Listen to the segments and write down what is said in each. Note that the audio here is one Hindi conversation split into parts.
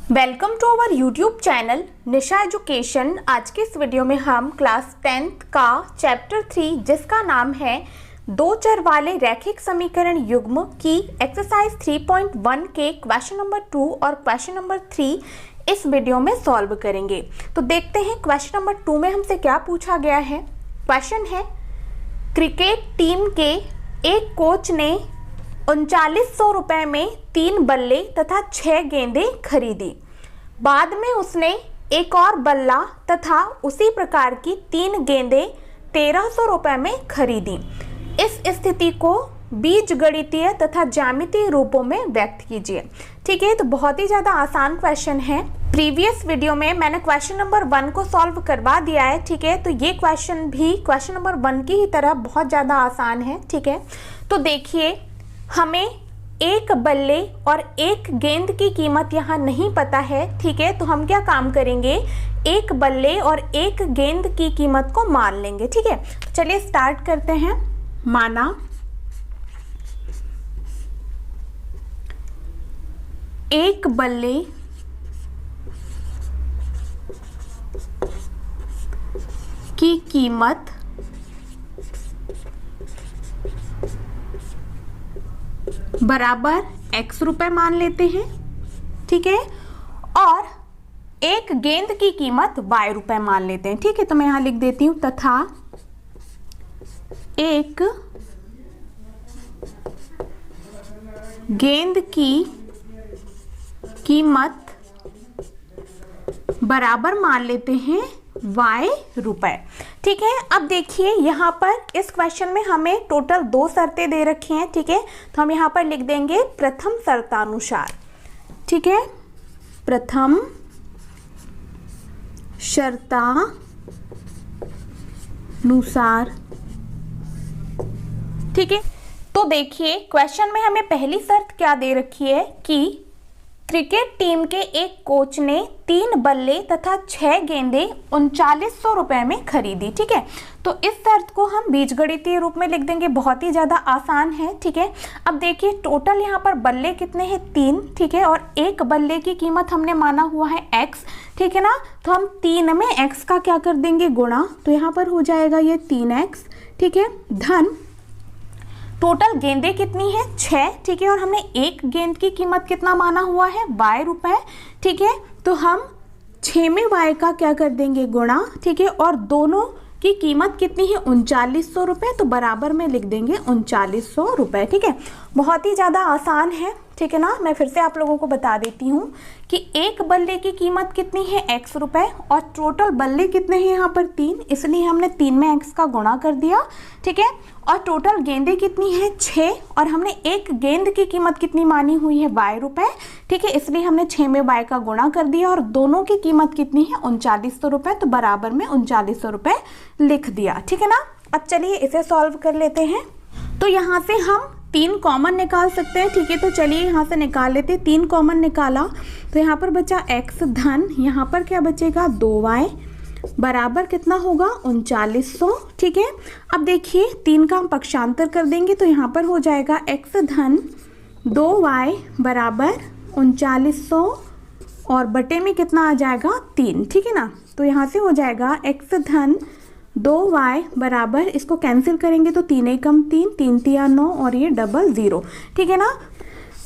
Welcome to our YouTube channel Nisha education. आज के इस वीडियो में हम क्लास 10th का चैप्टर 3 जिसका नाम है दो चर वाले रैखिक समीकरण युग्म की एक्सरसाइज 3.1 के क्वेश्चन नंबर 2 और क्वेश्चन नंबर 3 इस वीडियो में सॉल्व करेंगे। तो देखते हैं क्वेश्चन नंबर 2 में हमसे क्या पूछा गया है। क्वेश्चन है, क्रिकेट टीम के एक कोच ने 3900 रुपए में 3 बल्ले तथा 6 गेंदें खरीदी। बाद में उसने एक और बल्ला तथा उसी प्रकार की 3 गेंदें 1300 रुपए में खरीदी। इस स्थिति को बीजगणितीय तथा ज्यामितीय रूपों में व्यक्त कीजिए। ठीक है, तो बहुत ही ज़्यादा आसान क्वेश्चन है। प्रीवियस वीडियो में मैंने क्वेश्चन नंबर 1 को सॉल्व करवा दिया है। ठीक है, तो ये क्वेश्चन भी क्वेश्चन नंबर 1 की ही तरह बहुत ज़्यादा आसान है। ठीक है, तो देखिए, हमें एक बल्ले और एक गेंद की कीमत यहाँ नहीं पता है। ठीक है, तो हम क्या काम करेंगे, एक बल्ले और एक गेंद की कीमत को मान लेंगे। ठीक है, चलिए स्टार्ट करते हैं। माना एक बल्ले की कीमत बराबर x रुपए मान लेते हैं। ठीक है, और एक गेंद की कीमत y रुपए मान लेते हैं। ठीक है, तो मैं यहां लिख देती हूं, तथा एक गेंद की कीमत बराबर मान लेते हैं y रुपए। ठीक है, अब देखिए यहाँ पर इस क्वेश्चन में हमें टोटल 2 शर्तें दे रखी हैं। ठीक है, तो हम यहाँ पर लिख देंगे प्रथम शर्तानुसार। ठीक है, प्रथम शर्तानुसार। ठीक है, तो देखिए क्वेश्चन में हमें पहली शर्त क्या दे रखी है कि क्रिकेट टीम के एक कोच ने 3 बल्ले तथा 6 गेंदें 3900 रुपए में खरीदी। ठीक है, तो इस शर्त को हम बीजगणितीय रूप में लिख देंगे। बहुत ही ज़्यादा आसान है। ठीक है, अब देखिए टोटल यहाँ पर बल्ले कितने हैं, 3। ठीक है, और एक बल्ले की कीमत हमने माना हुआ है x। ठीक है ना, तो हम 3 में x का क्या कर देंगे, गुणा। तो यहाँ पर हो जाएगा ये 3x। ठीक है, धन टोटल गेंदें कितनी है, 6। ठीक है, और हमने एक गेंद की कीमत कितना माना हुआ है, y रुपए। ठीक है, तो हम 6 में y का क्या कर देंगे, गुणा। ठीक है, और दोनों की कीमत कितनी है, 3900 रुपए। तो बराबर में लिख देंगे 3900 रुपए। ठीक है, बहुत ही ज़्यादा आसान है। ठीक है ना, मैं फिर से आप लोगों को बता देती हूँ कि एक बल्ले की कीमत कितनी है, x रुपए, और टोटल बल्ले कितने हैं यहाँ पर 3, इसलिए हमने 3 में x का गुणा कर दिया। ठीक है, और टोटल गेंदें कितनी है, 6, और हमने एक गेंद की कीमत कितनी मानी हुई है, y रुपए। ठीक है, इसलिए हमने 6 में y का गुणा कर दिया, और दोनों की कीमत कितनी है, 3900 रुपए। तो बराबर में 3900 रुपए लिख दिया। ठीक है ना, अब चलिए इसे सॉल्व कर लेते हैं। तो यहाँ से हम 3 कॉमन निकाल सकते हैं। ठीक है, तो चलिए यहाँ से निकाल लेते हैं। 3 कॉमन निकाला तो यहाँ पर बचा x धन, यहाँ पर क्या बचेगा, 2y बराबर कितना होगा, 3900। ठीक है, अब देखिए 3 का हम पक्षांतर कर देंगे तो यहाँ पर हो जाएगा x धन 2y बराबर 3900, और बटे में कितना आ जाएगा, 3। ठीक है ना, तो यहाँ से हो जाएगा x धन 2y बराबर, इसको कैंसिल करेंगे तो 3 एकम 3, 3 तिया 9, और ये डबल 0। ठीक है ना,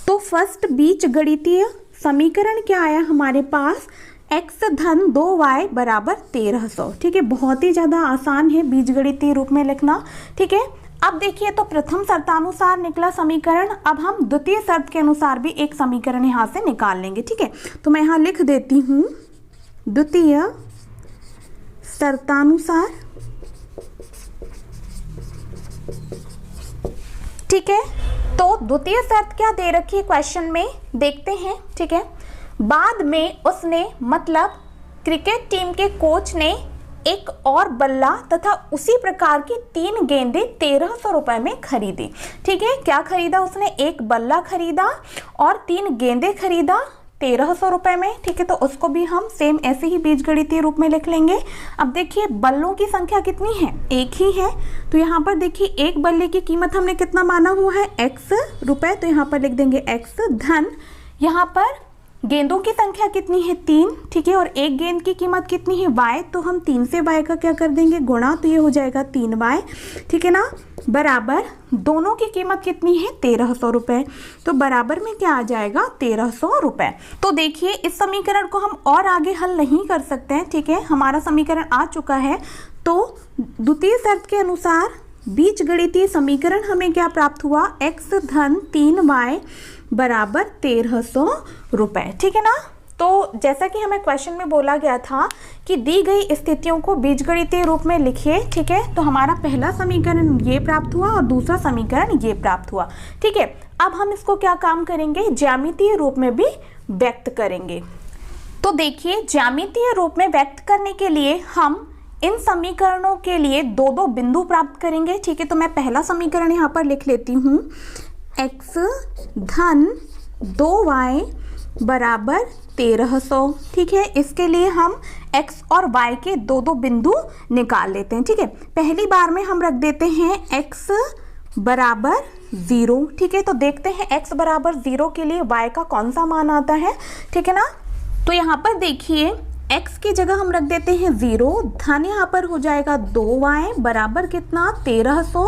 तो फर्स्ट बीजगणितीय समीकरण क्या आया हमारे पास, x धन 2y बराबर 1300। ठीक है, बहुत ही ज़्यादा आसान है बीजगणितीय रूप में लिखना। ठीक है, अब देखिए तो प्रथम शर्तानुसार निकला समीकरण। अब हम द्वितीय शर्त के अनुसार भी एक समीकरण यहाँ से निकाल लेंगे। ठीक है, तो मैं यहाँ लिख देती हूँ द्वितीय शर्तानुसार। ठीक है, तो द्वितीय शर्त क्या दे रखी है क्वेश्चन में, देखते हैं। ठीक है, बाद में उसने, मतलब क्रिकेट टीम के कोच ने एक और बल्ला तथा उसी प्रकार की 3 गेंदें 1300 रुपए में खरीदी। ठीक है, क्या खरीदा उसने, एक बल्ला खरीदा और 3 गेंदें खरीदा 1300 रुपए में। ठीक है, तो उसको भी हम सेम ऐसे ही बीजगणितीय रूप में लिख लेंगे। अब देखिए बल्लों की संख्या कितनी है, एक ही है। तो यहाँ पर देखिए एक बल्ले की कीमत हमने कितना माना हुआ है, x रुपए। तो यहाँ पर लिख देंगे x धन, यहाँ पर गेंदों की संख्या कितनी है 3, ठीक है, और एक गेंद की कीमत कितनी है y, तो हम 3 से y का क्या कर देंगे गुणा, तो ये हो जाएगा 3y, ठीक है ना, बराबर दोनों की कीमत कितनी है 1300 रुपए, तो बराबर में क्या आ जाएगा 1300 रुपए। तो देखिए इस समीकरण को हम और आगे हल नहीं कर सकते हैं, ठीक है, हमारा समीकरण आ चुका है। तो द्वितीय शर्त के अनुसार बीजगणितीय समीकरण हमें क्या प्राप्त हुआ, x धन 3y बराबर 1300 रुपए, ठीक है ना। तो जैसा कि हमें क्वेश्चन में बोला गया था कि दी गई स्थितियों को बीजगणितीय रूप में लिखिए, ठीक है, तो हमारा पहला समीकरण ये प्राप्त हुआ और दूसरा समीकरण ये प्राप्त हुआ, ठीक है। अब हम इसको क्या काम करेंगे, ज्यामितीय रूप में भी व्यक्त करेंगे। तो देखिए ज्यामितीय रूप में व्यक्त करने के लिए हम इन समीकरणों के लिए दो दो बिंदु प्राप्त करेंगे, ठीक है। तो मैं पहला समीकरण यहाँ पर लिख लेती हूँ, x धन 2y बराबर 1300, ठीक है। इसके लिए हम x और y के दो दो बिंदु निकाल लेते हैं, ठीक है। पहली बार में हम रख देते हैं x बराबर 0, ठीक है। तो देखते हैं x बराबर 0 के लिए y का कौन सा मान आता है, ठीक है ना। तो यहाँ पर देखिए x की जगह हम रख देते हैं 0, धन यहाँ पर हो जाएगा 2y बराबर कितना 1300,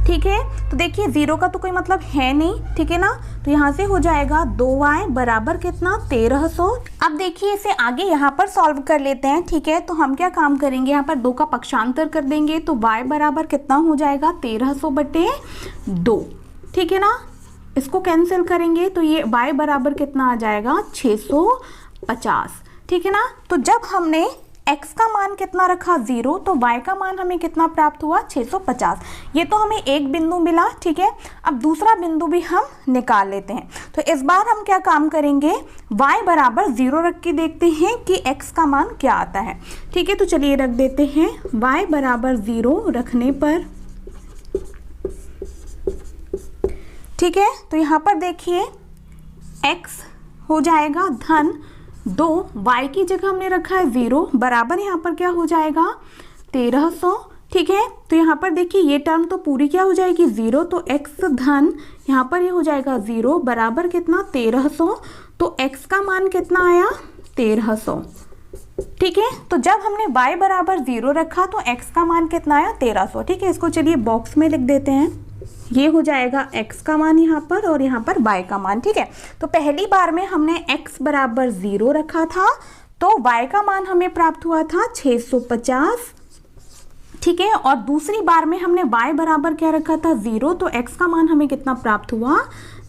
ठीक है। तो देखिए 0 का तो कोई मतलब है नहीं, ठीक है ना, तो यहाँ से हो जाएगा 2y बराबर कितना 1300। अब देखिए इसे आगे यहाँ पर सॉल्व कर लेते हैं, ठीक है। तो हम क्या काम करेंगे, यहाँ पर 2 का पक्षांतर कर देंगे, तो y बराबर कितना हो जाएगा 1300/2, ठीक है ना। इसको कैंसिल करेंगे तो ये y बराबर कितना आ जाएगा 650, ठीक है ना। तो जब हमने x का मान कितना रखा 0, तो y का मान हमें कितना प्राप्त हुआ 650। ये तो हमें एक बिंदु मिला, ठीक है। अब दूसरा बिंदु भी हम निकाल लेते हैं। तो इस बार हम क्या काम करेंगे, y बराबर 0 रख के देखते हैं कि x का मान क्या आता है, ठीक है। तो चलिए रख देते हैं, y बराबर 0 रखने पर, ठीक है। तो यहाँ पर देखिए x हो जाएगा धन 2, y की जगह हमने रखा है 0 बराबर यहाँ पर क्या हो जाएगा 1300, ठीक है। तो यहाँ पर देखिए ये टर्म तो पूरी क्या हो जाएगी 0, तो x धन यहाँ पर ये हो जाएगा 0 बराबर कितना 1300। तो x का मान कितना आया 1300, ठीक है। तो जब हमने y बराबर 0 रखा तो x का मान कितना आया 1300, ठीक है। इसको चलिए बॉक्स में लिख देते हैं, ये हो जाएगा x का मान यहाँ पर और यहाँ पर y का मान, ठीक है। तो पहली बार में हमने x बराबर 0 रखा था, तो y का मान हमें प्राप्त हुआ था 650, ठीक है। और दूसरी बार में हमने y बराबर क्या रखा था 0, तो x का मान हमें कितना प्राप्त हुआ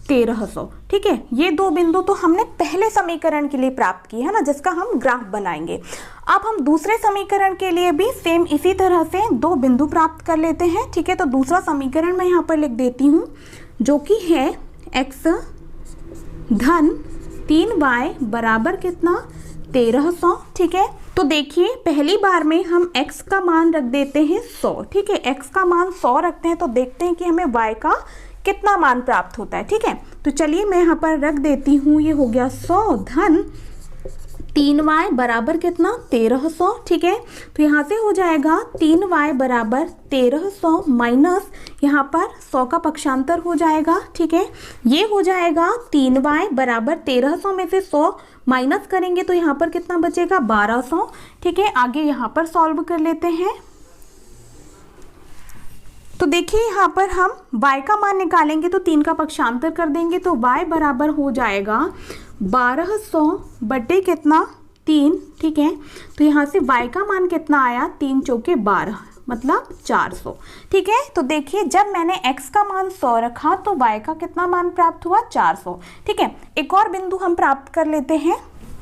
1300, ठीक है। ये दो बिंदु तो हमने पहले समीकरण के लिए प्राप्त किए है ना, जिसका हम ग्राफ बनाएंगे। अब हम दूसरे समीकरण के लिए भी सेम इसी तरह से दो बिंदु प्राप्त कर लेते हैं, ठीक है। तो दूसरा समीकरण मैं यहाँ पर लिख देती हूँ, जो कि है x धन 3y बराबर कितना 1300, ठीक है। तो देखिए पहली बार में हम x का मान रख देते हैं 100, ठीक है। x का मान 100 रखते हैं तो देखते हैं कि हमें y का कितना मान प्राप्त होता है, ठीक है। तो चलिए मैं यहाँ पर रख देती हूँ, ये हो गया 100 धन 3y बराबर कितना 1300, ठीक है। तो यहाँ से हो जाएगा 3y बराबर 1300 माइनस यहाँ पर 100 का पक्षांतर हो जाएगा, ठीक है। ये हो जाएगा 3y बराबर 1300 में से 100 माइनस करेंगे तो यहाँ पर कितना बचेगा 1200, ठीक है। आगे यहाँ पर सॉल्व कर लेते हैं। तो देखिए यहाँ पर हम y का मान निकालेंगे तो 3 का पक्षांतर कर देंगे तो y बराबर हो जाएगा 1200 बटे कितना 3, ठीक है। तो यहाँ से y का मान कितना आया 3 चौके 12 मतलब 400, ठीक है। तो देखिए जब मैंने x का मान 100 रखा तो y का कितना मान प्राप्त हुआ 400, ठीक है। एक और बिंदु हम प्राप्त कर लेते हैं।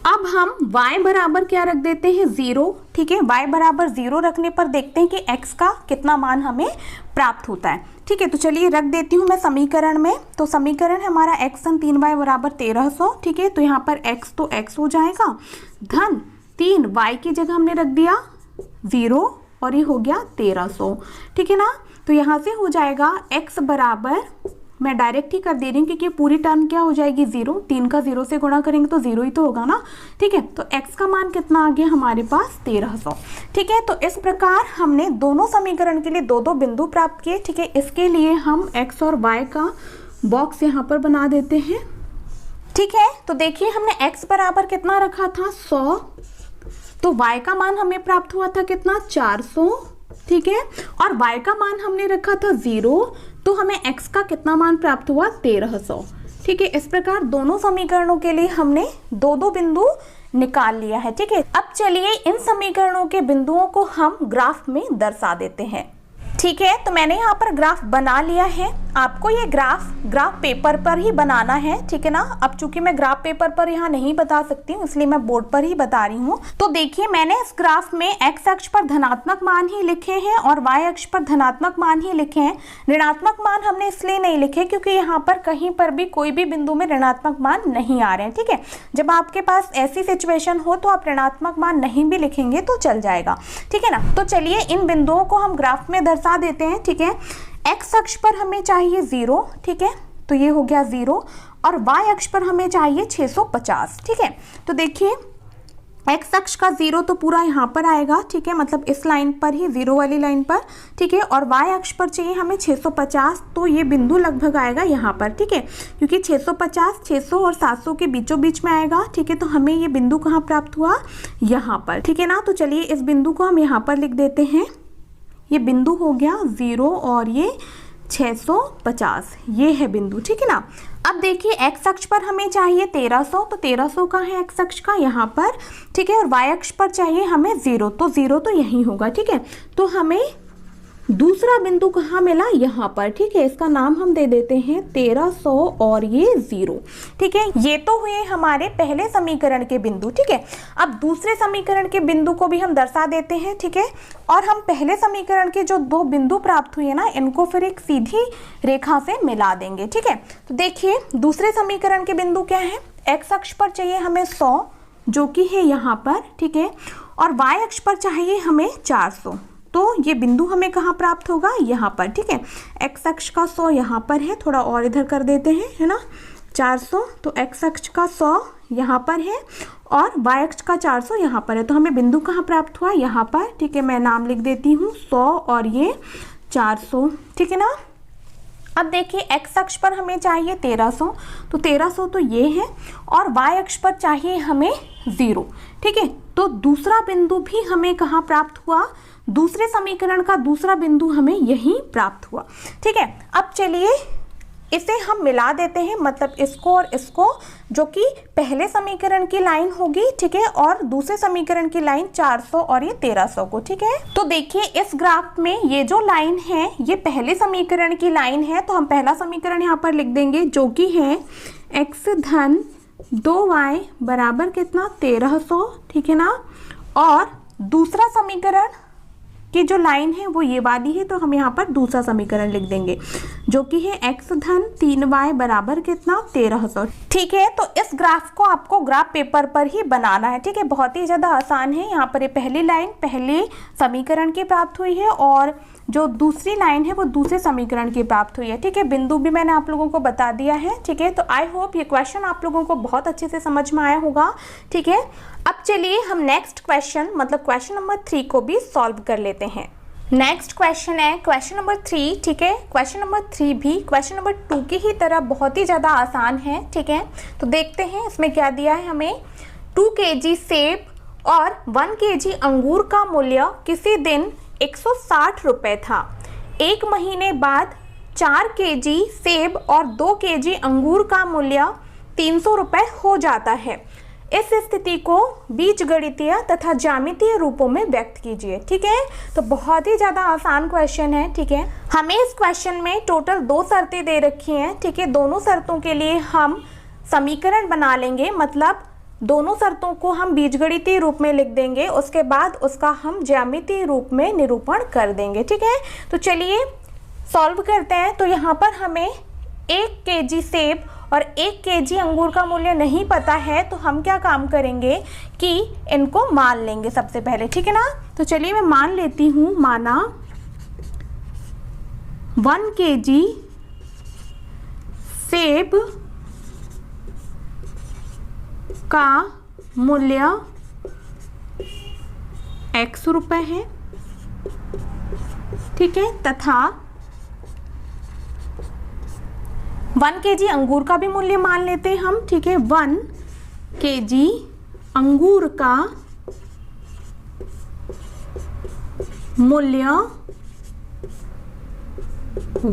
अब हम y बराबर क्या रख देते हैं 0, ठीक है। y बराबर 0 रखने पर देखते हैं कि x का कितना मान हमें प्राप्त होता है, ठीक है। तो चलिए रख देती हूँ मैं समीकरण में। तो समीकरण है हमारा x धन 3y बराबर 1300, ठीक है। तो यहाँ पर x तो x हो जाएगा धन 3 y की जगह हमने रख दिया 0 और ये हो गया 1300, ठीक है ना। तो यहाँ से हो जाएगा x बराबर, मैं डायरेक्ट ही कर दे रही हूँ क्योंकि पूरी टर्म क्या हो जाएगी 0, 3 का 0 से गुणा करेंगे तो 0 ही तो होगा ना, ठीक है। तो x का मान कितना आ गया हमारे पास 1300, ठीक है। तो इस प्रकार हमने दोनों समीकरण के लिए दो दो बिंदु प्राप्त किए, ठीक है। इसके लिए हम x और y का बॉक्स यहाँ पर बना देते हैं। ठीक है, तो देखिए हमने x बराबर कितना रखा था 100, तो y का मान हमें प्राप्त हुआ था कितना 400, ठीक है, और y का मान हमने रखा था 0, तो हमें x का कितना मान प्राप्त हुआ 1300। ठीक है, इस प्रकार दोनों समीकरणों के लिए हमने दो दो बिंदु निकाल लिया है। ठीक है, अब चलिए इन समीकरणों के बिंदुओं को हम ग्राफ में दर्शा देते हैं। ठीक है, तो मैंने यहाँ पर ग्राफ बना लिया है। आपको ये ग्राफ पेपर पर ही बनाना है, ठीक है ना। अब चूंकि मैं ग्राफ पेपर पर यहाँ नहीं बता सकती हूँ, इसलिए मैं बोर्ड पर ही बता रही हूँ। तो देखिए मैंने इस ग्राफ में x अक्ष पर धनात्मक मान ही लिखे हैं और y अक्ष पर धनात्मक मान ही लिखे हैं। ऋणात्मक मान हमने इसलिए नहीं लिखे क्योंकि यहाँ पर कहीं पर भी कोई भी बिंदु में ऋणात्मक मान नहीं आ रहे हैं। ठीक है, जब आपके पास ऐसी सिचुएशन हो तो आप ऋणात्मक मान नहीं भी लिखेंगे तो चल जाएगा। ठीक है ना, तो चलिए इन बिंदुओं को हम ग्राफ में दर्शा देते हैं। ठीक है, x अक्ष पर हमें चाहिए 0, ठीक है, तो ये हो गया 0, और y अक्ष पर हमें चाहिए 650। ठीक है, तो देखिए x अक्ष का 0 तो पूरा यहाँ पर आएगा, ठीक है, मतलब इस लाइन पर ही 0 वाली लाइन पर। ठीक है, और y अक्ष पर चाहिए हमें 650, तो ये बिंदु लगभग आएगा यहाँ पर। ठीक है, क्योंकि 650 600 और 700 के बीचों बीच में आएगा। ठीक है, तो हमें ये बिंदु कहाँ प्राप्त हुआ, यहाँ पर। ठीक है ना, तो चलिए इस बिंदु को हम यहाँ पर लिख देते हैं। ये बिंदु हो गया 0 और ये 650, ये है बिंदु। ठीक है ना, अब देखिए x अक्ष पर हमें चाहिए 1300, तो 1300 का है x अक्ष का यहाँ पर। ठीक है, और y अक्ष पर चाहिए हमें 0, तो 0 तो यही होगा। ठीक है, तो हमें दूसरा बिंदु कहाँ मिला, यहाँ पर। ठीक है, इसका नाम हम दे देते हैं 1300 और ये 0। ठीक है, ये तो हुए हमारे पहले समीकरण के बिंदु। ठीक है, अब दूसरे समीकरण के बिंदु को भी हम दर्शा देते हैं। ठीक है, और हम पहले समीकरण के जो दो बिंदु प्राप्त हुए ना, इनको फिर एक सीधी रेखा से मिला देंगे। ठीक है, तो देखिए दूसरे समीकरण के बिंदु क्या है, x अक्ष पर चाहिए हमें 100 जो कि है यहाँ पर। ठीक है, और y अक्ष पर चाहिए हमें 400, तो ये बिंदु हमें कहाँ प्राप्त होगा, यहाँ पर। ठीक है, x अक्ष का 100 यहाँ पर है, थोड़ा और इधर कर देते हैं, है ना, 400, तो x अक्ष का 100 यहाँ पर है और y अक्ष का 400 यहाँ पर है, तो हमें बिंदु कहाँ प्राप्त हुआ, यहाँ पर। ठीक है, मैं नाम लिख देती हूँ 100 और ये 400। ठीक है ना, अब देखिए x अक्ष पर हमें चाहिए 1300, तो 1300 तो ये है, और y अक्ष पर चाहिए हमें 0। ठीक है, तो दूसरा बिंदु भी हमें कहाँ प्राप्त हुआ, दूसरे समीकरण का दूसरा बिंदु हमें यहीं प्राप्त हुआ। ठीक है, अब चलिए इसे हम मिला देते हैं, मतलब इसको और इसको, जो कि पहले समीकरण की लाइन होगी। ठीक है, और दूसरे समीकरण की लाइन 400 और ये 1300 को। ठीक है, तो देखिए इस ग्राफ में ये जो लाइन है ये पहले समीकरण की लाइन है, तो हम पहला समीकरण यहाँ पर लिख देंगे जो कि है x धन 2y बराबर कितना 1300। ठीक है ना, और दूसरा समीकरण की जो लाइन है वो ये वाली है, तो हम यहाँ पर दूसरा समीकरण लिख देंगे जो कि है x धन 3y बराबर कितना 1300। ठीक है, तो इस ग्राफ को आपको ग्राफ पेपर पर ही बनाना है। ठीक है, बहुत ही ज़्यादा आसान है। यहाँ पर ये पहली लाइन पहले समीकरण की प्राप्त हुई है और जो दूसरी लाइन है वो दूसरे समीकरण की प्राप्त हुई है। ठीक है, बिंदु भी मैंने आप लोगों को बता दिया है। ठीक है, तो आई होप ये क्वेश्चन आप लोगों को बहुत अच्छे से समझ में आया होगा। ठीक है, अब चलिए हम नेक्स्ट क्वेश्चन मतलब क्वेश्चन नंबर 3 को भी सॉल्व कर लेते हैं। नेक्स्ट क्वेश्चन है क्वेश्चन नंबर 3। ठीक है, क्वेश्चन नंबर 3 भी क्वेश्चन नंबर 2 की ही तरह बहुत ही ज़्यादा आसान है। ठीक है, तो देखते हैं इसमें क्या दिया है हमें। 2 kg सेब और 1 kg अंगूर का मूल्य किसी दिन 160 रुपये था। एक महीने बाद 4 kg सेब और 2 kg अंगूर का मूल्य 300 रुपये हो जाता है। इस स्थिति को बीजगणितीय तथा ज्यामितीय रूपों में व्यक्त कीजिए। ठीक है, तो बहुत ही ज़्यादा आसान क्वेश्चन है। ठीक है, हमें इस क्वेश्चन में टोटल 2 शर्तें दे रखी हैं। ठीक है, दोनों शर्तों के लिए हम समीकरण बना लेंगे, मतलब दोनों शर्तों को हम बीजगणितीय रूप में लिख देंगे, उसके बाद उसका हम ज्यामितीय रूप में निरूपण कर देंगे। ठीक है, तो चलिए सॉल्व करते हैं। तो यहाँ पर हमें 1 kg सेब और 1 kg अंगूर का मूल्य नहीं पता है, तो हम क्या काम करेंगे कि इनको मान लेंगे सबसे पहले। ठीक है ना, तो चलिए मैं मान लेती हूँ, माना 1 kg सेब का मूल्य x रुपए है। ठीक है, तथा 1 kg अंगूर का भी मूल्य मान लेते हैं हम, ठीक है। 1 kg अंगूर का मूल्य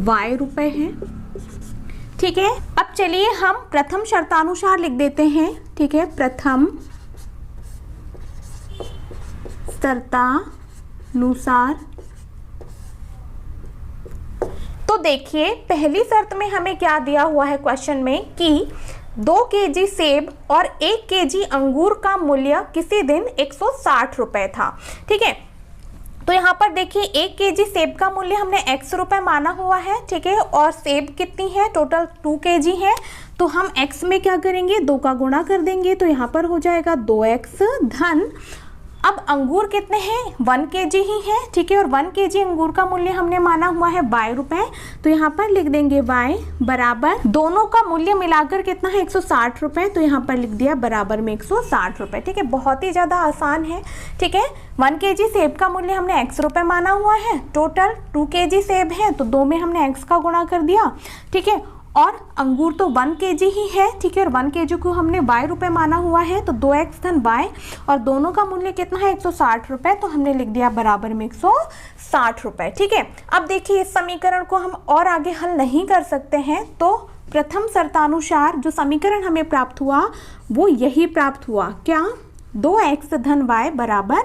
y रुपए है, ठीक है। अब चलिए हम प्रथम शर्तानुसार लिख देते हैं, ठीक है। प्रथम शर्तानुसार, तो देखिए पहली शर्त में हमें क्या दिया हुआ है क्वेश्चन में कि 2 kg सेब और 1 kg अंगूर का मूल्य किसी दिन 160 रुपए था, ठीक है। तो यहाँ पर देखिए 1 kg सेब का मूल्य हमने x रुपए माना हुआ है, ठीक है। और सेब कितनी है, टोटल 2 kg है, तो हम x में क्या करेंगे, 2 का गुणा कर देंगे, तो यहाँ पर हो जाएगा 2x धन, अब अंगूर कितने हैं, 1 kg ही है, ठीक है। और 1 kg अंगूर का मूल्य हमने माना हुआ है y रुपए, तो यहाँ पर लिख देंगे y बराबर, दोनों का मूल्य मिलाकर कितना है 160 रुपए, तो यहाँ पर लिख दिया बराबर में 160 रुपए, ठीक है। बहुत ही ज़्यादा आसान है, ठीक है। 1 kg सेब का मूल्य हमने x रुपए माना हुआ है, टोटल 2 kg सेब है, तो 2 में हमने x का गुणा कर दिया, ठीक है। और अंगूर तो 1 kg ही है, ठीक है। और 1 kg को हमने y रुपए माना हुआ है, तो 2x धन y, और दोनों का मूल्य कितना है 160 रुपए, तो हमने लिख दिया बराबर में 160 रुपए, ठीक है। अब देखिए इस समीकरण को हम और आगे हल नहीं कर सकते हैं, तो प्रथम शर्तानुसार जो समीकरण हमें प्राप्त हुआ वो यही प्राप्त हुआ, क्या, 2x धन y बराबर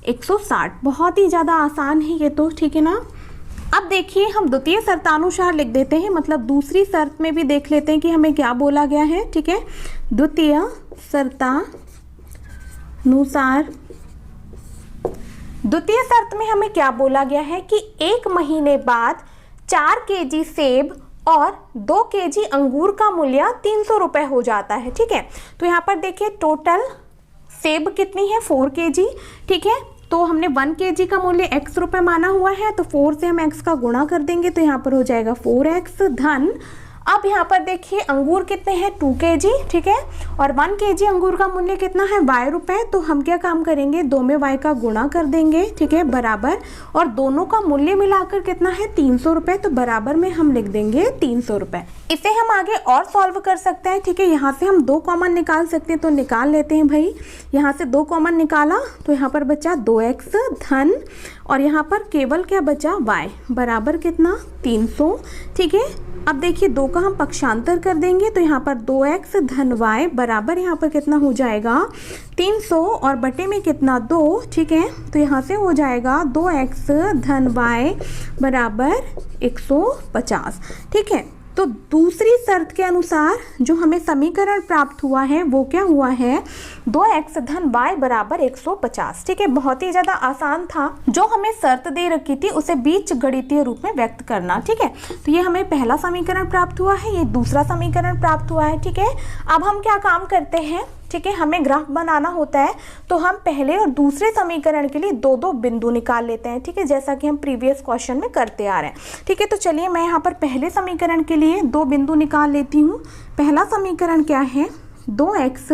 160। बहुत ही ज़्यादा आसान है ये तो, ठीक है ना। अब देखिए हम द्वितीय शर्तानुसार लिख देते हैं, मतलब दूसरी शर्त में भी देख लेते हैं कि हमें क्या बोला गया है, ठीक है। द्वितीय शर्त में हमें क्या बोला गया है कि 1 महीने बाद 4 kg सेब और 2 kg अंगूर का मूल्य 300 रुपए हो जाता है, ठीक है। तो यहाँ पर देखिए टोटल सेब कितनी है, 4 kg, ठीक है। तो हमने 1 kg का मूल्य x रुपए माना हुआ है, तो 4 से हम x का गुणा कर देंगे, तो यहाँ पर हो जाएगा 4x धन, अब यहाँ पर देखिए अंगूर कितने हैं 2 kg, ठीक है। और 1 kg अंगूर का मूल्य कितना है y रुपए, तो हम क्या काम करेंगे, 2 में y का गुणा कर देंगे, ठीक है, बराबर, और दोनों का मूल्य मिलाकर कितना है 300 रुपए, तो बराबर में हम लिख देंगे 300 रुपए। इसे हम आगे और सॉल्व कर सकते हैं, ठीक है। यहाँ से हम 2 कॉमन निकाल सकते हैं, तो निकाल लेते हैं भाई। यहाँ से 2 कॉमन निकाला, तो यहाँ पर बचा 2x धन, और यहाँ पर केवल क्या बचा y बराबर कितना 300, ठीक है। अब देखिए 2 का हम पक्षांतर कर देंगे, तो यहाँ पर 2x धन y बराबर यहाँ पर कितना हो जाएगा 300, और बटे में कितना 2, ठीक है। तो यहाँ से हो जाएगा 2x धन y बराबर 150, ठीक है। तो दूसरी शर्त के अनुसार जो हमें समीकरण प्राप्त हुआ है वो क्या हुआ है, 2x धन y बराबर 150, ठीक है। बहुत ही ज़्यादा आसान था, जो हमें शर्त दे रखी थी उसे बीज गणितीय रूप में व्यक्त करना, ठीक है। तो ये हमें पहला समीकरण प्राप्त हुआ है, ये दूसरा समीकरण प्राप्त हुआ है, ठीक है। अब हम क्या काम करते हैं, ठीक है, हमें ग्राफ बनाना होता है, तो हम पहले और दूसरे समीकरण के लिए 2-2 बिंदु निकाल लेते हैं, ठीक है, जैसा कि हम प्रीवियस क्वेश्चन में करते आ रहे हैं, ठीक है। तो चलिए मैं यहाँ पर पहले समीकरण के लिए 2 बिंदु निकाल लेती हूँ। पहला समीकरण क्या है, 2x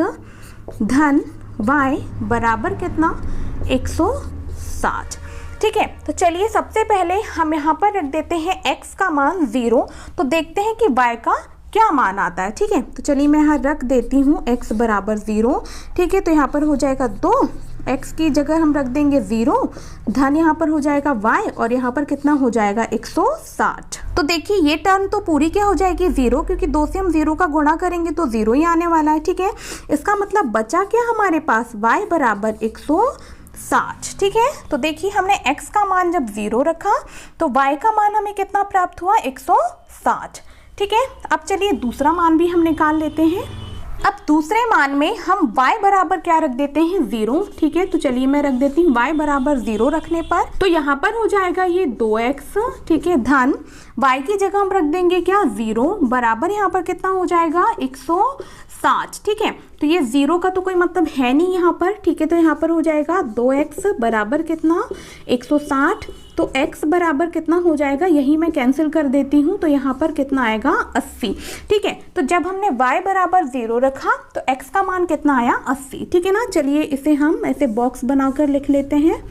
धन y बराबर कितना 160, ठीक है। तो चलिए सबसे पहले हम यहाँ पर रख देते हैं x का मान 0, तो देखते हैं कि y का क्या मान आता है, ठीक है। तो चलिए मैं यहाँ रख देती हूँ x बराबर 0, ठीक है। तो यहाँ पर हो जाएगा 2, x की जगह हम रख देंगे 0 धन, यहाँ पर हो जाएगा y, और यहाँ पर कितना हो जाएगा 160। तो देखिए ये टर्म तो पूरी क्या हो जाएगी 0, क्योंकि 2 से हम 0 का गुणा करेंगे तो 0 ही आने वाला है, ठीक है। इसका मतलब बचा क्या हमारे पास, y बराबर 160, ठीक है। तो देखिए हमने x का मान जब 0 रखा तो y का मान हमें कितना प्राप्त हुआ 160, ठीक है। अब चलिए दूसरा मान भी हम निकाल लेते हैं। अब दूसरे मान में हम y बराबर क्या रख देते हैं 0, ठीक है। तो चलिए मैं रख देती हूँ y बराबर 0 रखने पर, तो यहाँ पर हो जाएगा ये 2x, ठीक है, धन y की जगह हम रख देंगे क्या 0 बराबर, यहाँ पर कितना हो जाएगा 160, ठीक है। तो ये 0 का तो कोई मतलब है नहीं यहाँ पर, ठीक है। तो यहाँ पर हो जाएगा 2x बराबर कितना 160, तो x बराबर कितना हो जाएगा, यही मैं कैंसिल कर देती हूँ, तो यहाँ पर कितना आएगा 80, ठीक है। तो जब हमने y बराबर 0 रखा तो x का मान कितना आया 80, ठीक है ना। चलिए इसे हम ऐसे बॉक्स बनाकर लिख लेते हैं,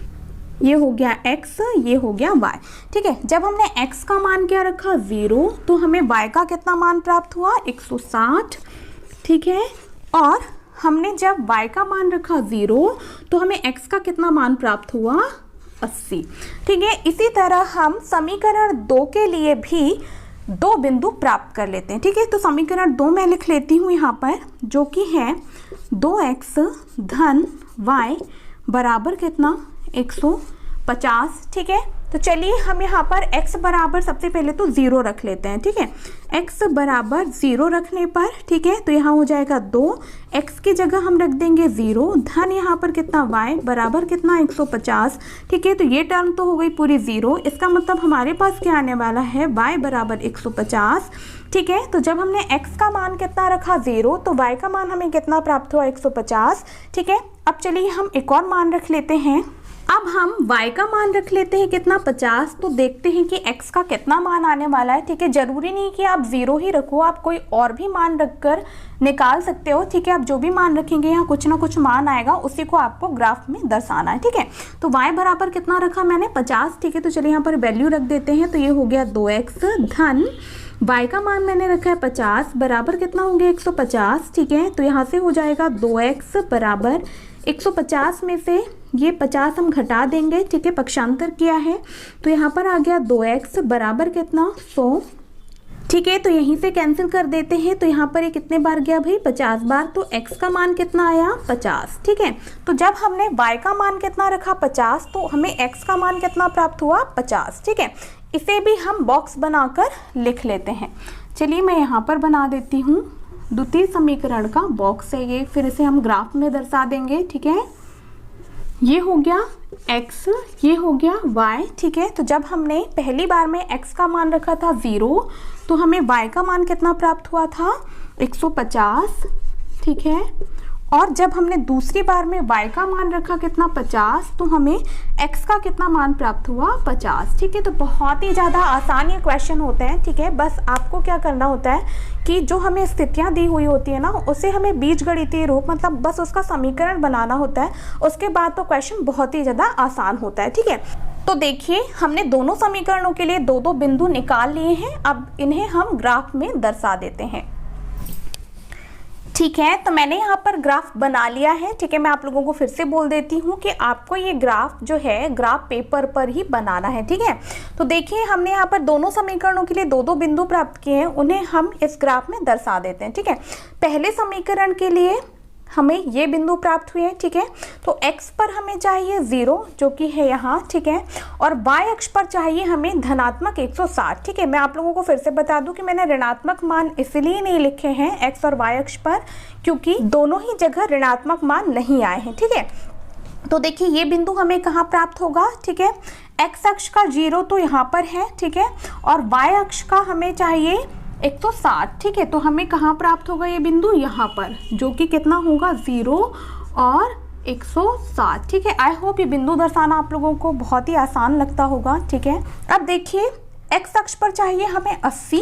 ये हो गया x, ये हो गया y। ठीक है, जब हमने x का मान क्या रखा 0, तो हमें y का कितना मान प्राप्त हुआ 160। ठीक है, और हमने जब y का मान रखा 0, तो हमें x का कितना मान प्राप्त हुआ 80। ठीक है, इसी तरह हम समीकरण 2 के लिए भी 2 बिंदु प्राप्त कर लेते हैं। ठीक है, तो समीकरण 2 मैं लिख लेती हूँ यहाँ पर, जो कि है 2x धन y बराबर कितना 150। ठीक है, तो चलिए हम यहाँ पर x बराबर सबसे पहले तो 0 रख लेते हैं। ठीक है, x बराबर 0 रखने पर, ठीक है, तो यहाँ हो जाएगा 2, x की जगह हम रख देंगे 0, धन यहाँ पर कितना y बराबर कितना 150। ठीक है, तो ये टर्म तो हो गई पूरी 0, इसका मतलब हमारे पास क्या आने वाला है y बराबर 150। ठीक है, तो जब हमने x का मान कितना रखा 0, तो y का मान हमें कितना प्राप्त हुआ 150। ठीक है, अब चलिए हम एक और मान रख लेते हैं। अब हम y का मान रख लेते हैं कितना 50, तो देखते हैं कि x का कितना मान आने वाला है। ठीक है, जरूरी नहीं कि आप 0 ही रखो, आप कोई और भी मान रखकर निकाल सकते हो। ठीक है, आप जो भी मान रखेंगे यहाँ कुछ ना कुछ मान आएगा, उसी को आपको ग्राफ में दर्शाना है। ठीक है, तो y बराबर कितना रखा मैंने 50। ठीक है, तो चलिए यहाँ पर वैल्यू रख देते हैं, तो ये हो गया 2x धन y का मान मैंने रखा है 50 बराबर कितना हो गया 150। ठीक है, तो यहाँ से हो जाएगा 2x बराबर 150 में से ये 50 हम घटा देंगे। ठीक है, पक्षांतर किया है, तो यहाँ पर आ गया 2x बराबर कितना 100। ठीक है, तो यहीं से कैंसिल कर देते हैं, तो यहाँ पर ये कितने बार गया भाई 50 बार, तो x का मान कितना आया 50। ठीक है, तो जब हमने y का मान कितना रखा 50, तो हमें x का मान कितना प्राप्त हुआ 50। ठीक है, इसे भी हम बॉक्स बनाकर लिख लेते हैं। चलिए मैं यहाँ पर बना देती हूँ, द्वितीय समीकरण का बॉक्स है ये, फिर इसे हम ग्राफ में दर्शा देंगे। ठीक है, ये हो गया x, ये हो गया y। ठीक है, तो जब हमने पहली बार में x का मान रखा था 0, तो हमें y का मान कितना प्राप्त हुआ था 150। ठीक है, और जब हमने दूसरी बार में y का मान रखा कितना 50, तो हमें x का कितना मान प्राप्त हुआ 50। ठीक है, तो बहुत ही ज़्यादा आसान ये क्वेश्चन होते हैं। ठीक है, बस आपको क्या करना होता है कि जो हमें स्थितियां दी हुई होती है ना, उसे हमें बीजगणितीय रूप मतलब बस उसका समीकरण बनाना होता है, उसके बाद तो क्वेश्चन बहुत ही ज़्यादा आसान होता है। ठीक है, तो देखिए हमने दोनों समीकरणों के लिए 2-2 बिंदु निकाल लिए हैं, अब इन्हें हम ग्राफ में दर्शा देते हैं। ठीक है, तो मैंने यहाँ पर ग्राफ बना लिया है। ठीक है, मैं आप लोगों को फिर से बोल देती हूँ कि आपको ये ग्राफ जो है ग्राफ पेपर पर ही बनाना है। ठीक है, तो देखिए हमने यहाँ पर दोनों समीकरणों के लिए 2-2 बिंदु प्राप्त किए हैं, उन्हें हम इस ग्राफ में दर्शा देते हैं। ठीक है, पहले समीकरण के लिए हमें ये बिंदु प्राप्त हुए हैं। ठीक है, तो x पर हमें चाहिए 0 जो कि है यहाँ। ठीक है, और y अक्ष पर चाहिए हमें धनात्मक 160। ठीक है, मैं आप लोगों को फिर से बता दूं कि मैंने ऋणात्मक मान इसलिए नहीं लिखे हैं x और y अक्ष पर, क्योंकि दोनों ही जगह ऋणात्मक मान नहीं आए हैं। ठीक है, तो देखिए ये बिंदु हमें कहाँ प्राप्त होगा। ठीक है, x अक्ष का 0 तो यहाँ पर है। ठीक है, और y अक्ष का हमें चाहिए 160। ठीक है, तो हमें कहाँ प्राप्त होगा ये बिंदु, यहाँ पर, जो कि कितना होगा 0 और 160। ठीक है, आई होप ये बिंदु दर्शाना आप लोगों को बहुत ही आसान लगता होगा। ठीक है, अब देखिए x अक्ष पर चाहिए हमें 80,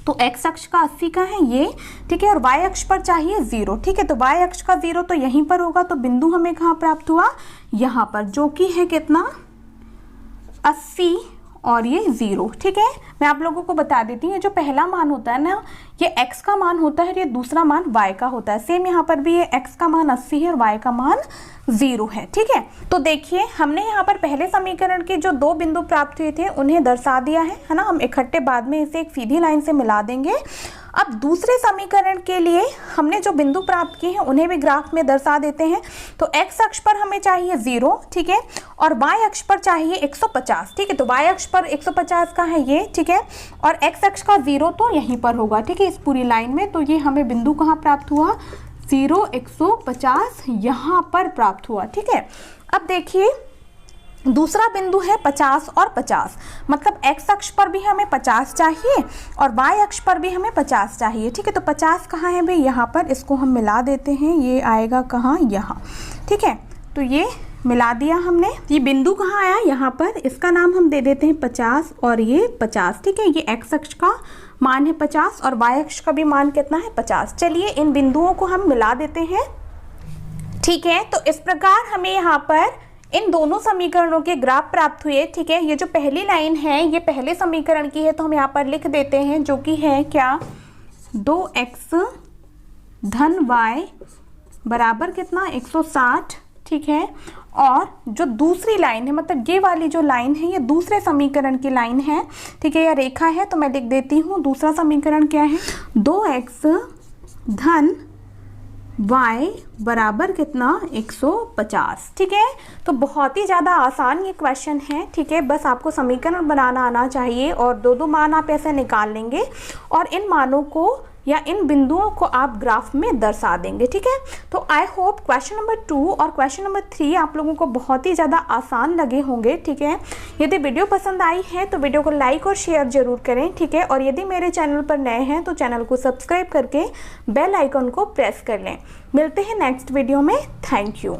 तो x अक्ष का 80 का है ये। ठीक है, और y अक्ष पर चाहिए 0। ठीक है, तो y अक्ष का 0 तो यहीं पर होगा, तो बिंदु हमें कहाँ प्राप्त हुआ यहाँ पर, जो कि है कितना 80 और ये 0। ठीक है, मैं आप लोगों को बता देती हूँ, ये जो पहला मान होता है ना, ये x का मान होता है, ये दूसरा मान y का होता है। सेम यहाँ पर भी ये x का मान 80 है और y का मान 0 है। ठीक है, तो देखिए हमने यहाँ पर पहले समीकरण के जो 2 बिंदु प्राप्त हुए थे उन्हें दर्शा दिया है ना, हम इकट्ठे बाद में इसे एक सीधी लाइन से मिला देंगे। अब दूसरे समीकरण के लिए हमने जो बिंदु प्राप्त किए हैं उन्हें भी ग्राफ में दर्शा देते हैं। तो x अक्ष पर हमें चाहिए 0। ठीक है, और y अक्ष पर चाहिए 150। ठीक है, तो y अक्ष पर 150 का है ये। ठीक है, और x अक्ष का 0 तो यहीं पर होगा। ठीक है, इस पूरी लाइन में, तो ये हमें बिंदु कहाँ प्राप्त हुआ 0 150 यहाँ पर प्राप्त हुआ। ठीक है, अब देखिए दूसरा बिंदु है 50 और 50, मतलब x अक्ष पर भी हमें 50 चाहिए और y अक्ष पर भी हमें 50 चाहिए। ठीक है, तो 50 कहाँ है भाई, यहाँ पर, इसको हम मिला देते हैं, ये आएगा कहाँ यहाँ। ठीक है, तो ये मिला दिया हमने, ये बिंदु कहाँ आया यहाँ पर, इसका नाम हम दे देते हैं 50 और ये 50। ठीक है, ये x अक्ष का मान है 50 और y अक्ष का भी मान कितना है 50। चलिए इन बिंदुओं को हम मिला देते हैं। ठीक है, तो इस प्रकार हमें यहाँ पर इन दोनों समीकरणों के ग्राफ प्राप्त हुए। ठीक है, ये जो पहली लाइन है ये पहले समीकरण की है, तो हम यहाँ पर लिख देते हैं, जो कि है क्या, 2x धन y बराबर कितना, 160। ठीक है, और जो दूसरी लाइन है, मतलब ये वाली जो लाइन है ये दूसरे समीकरण की लाइन है। ठीक है, यह रेखा है, तो मैं लिख देती हूँ दूसरा समीकरण क्या है, 2x धन y बराबर कितना, 150। ठीक है, तो बहुत ही ज़्यादा आसान ये क्वेश्चन है। ठीक है, बस आपको समीकरण बनाना आना चाहिए और दो दो मान आप ऐसे निकाल लेंगे और इन मानों को या इन बिंदुओं को आप ग्राफ में दर्शा देंगे। ठीक है, तो आई होप क्वेश्चन नंबर 2 और क्वेश्चन नंबर 3 आप लोगों को बहुत ही ज़्यादा आसान लगे होंगे। ठीक है, यदि वीडियो पसंद आई है तो वीडियो को लाइक और शेयर जरूर करें। ठीक है, और यदि मेरे चैनल पर नए हैं तो चैनल को सब्सक्राइब करके बेल आइकन को प्रेस कर लें। मिलते हैं नेक्स्ट वीडियो में। Thank you.